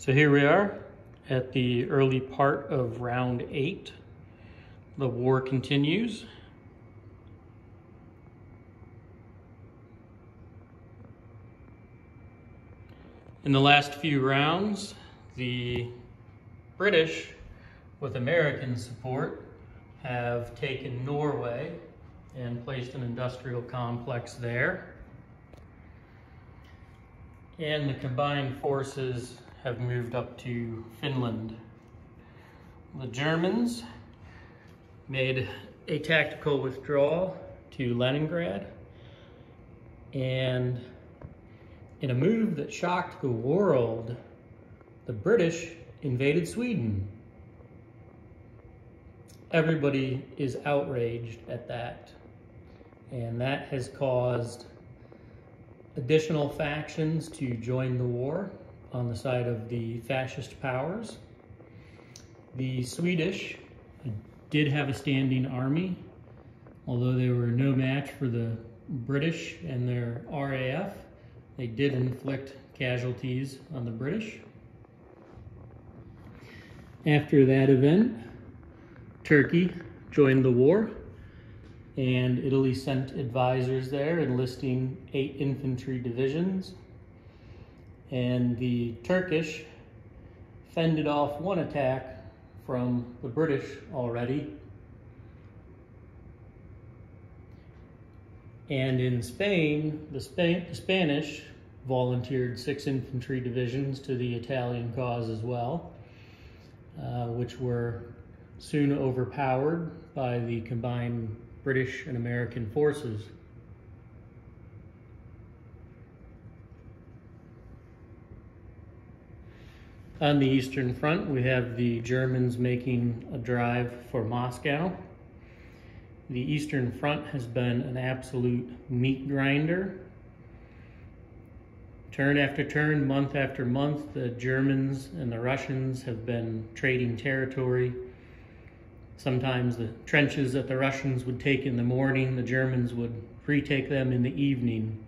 So here we are at the early part of round 8. The war continues. In the last few rounds, the British, with American support, have taken Norway and placed an industrial complex there. And the combined forces have moved up to Finland. The Germans made a tactical withdrawal to Leningrad, and in a move that shocked the world, the British invaded Sweden. Everybody is outraged at that, and that has caused additional factions to join the war on the side of the fascist powers. The Swedish did have a standing army, although they were no match for the British and their RAF. They did inflict casualties on the British. After that event, Turkey joined the war, and Italy sent advisors there enlisting 8 infantry divisions. And the Turkish fended off one attack from the British already. And in Spain, the Spanish volunteered 6 infantry divisions to the Italian cause as well, which were soon overpowered by the combined British and American forces. On the Eastern Front, we have the Germans making a drive for Moscow. The Eastern Front has been an absolute meat grinder. Turn after turn, month after month, the Germans and the Russians have been trading territory. Sometimes the trenches that the Russians would take in the morning, the Germans would retake them in the evening.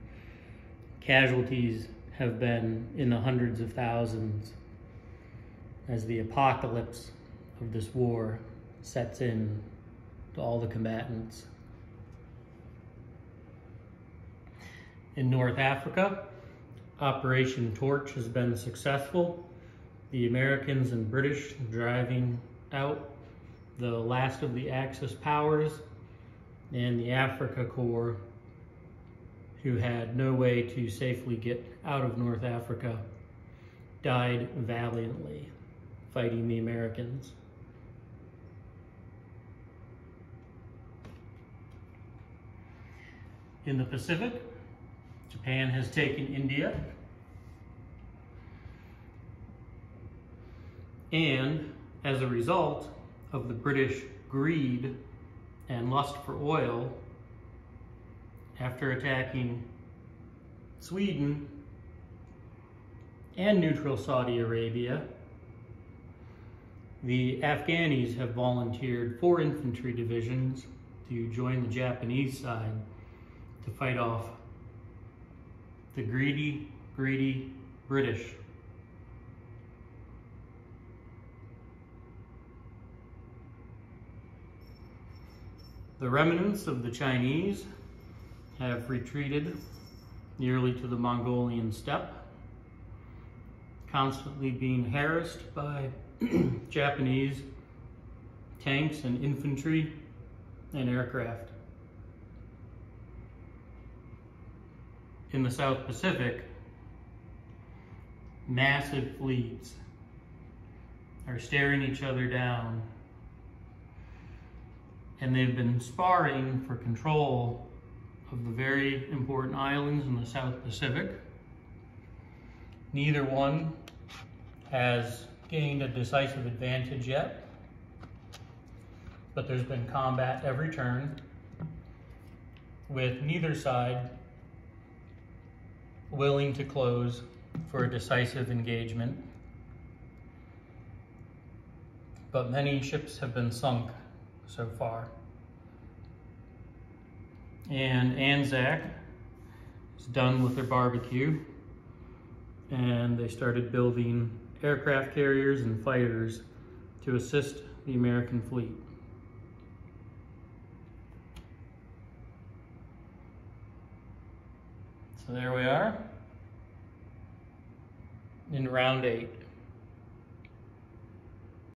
Casualties have been in the hundreds of thousands as the apocalypse of this war sets in to all the combatants. In North Africa, Operation Torch has been successful. The Americans and British driving out the last of the Axis powers, and the Afrika Korps, who had no way to safely get out of North Africa, died valiantly fighting the Americans. In the Pacific, Japan has taken India, and as a result of the British greed and lust for oil, after attacking Sweden and neutral Saudi Arabia, the Afghanis have volunteered 4 infantry divisions to join the Japanese side to fight off the greedy British. The remnants of the Chinese have retreated nearly to the Mongolian steppe, constantly being harassed by Japanese tanks and infantry and aircraft. In the South Pacific, massive fleets are staring each other down, and they've been sparring for control of the very important islands in the South Pacific. Neither one has gained a decisive advantage yet, but there's been combat every turn, with neither side willing to close for a decisive engagement. But many ships have been sunk so far. And Anzac is done with their barbecue, and they started building aircraft carriers and fighters to assist the American fleet. So there we are in round 8.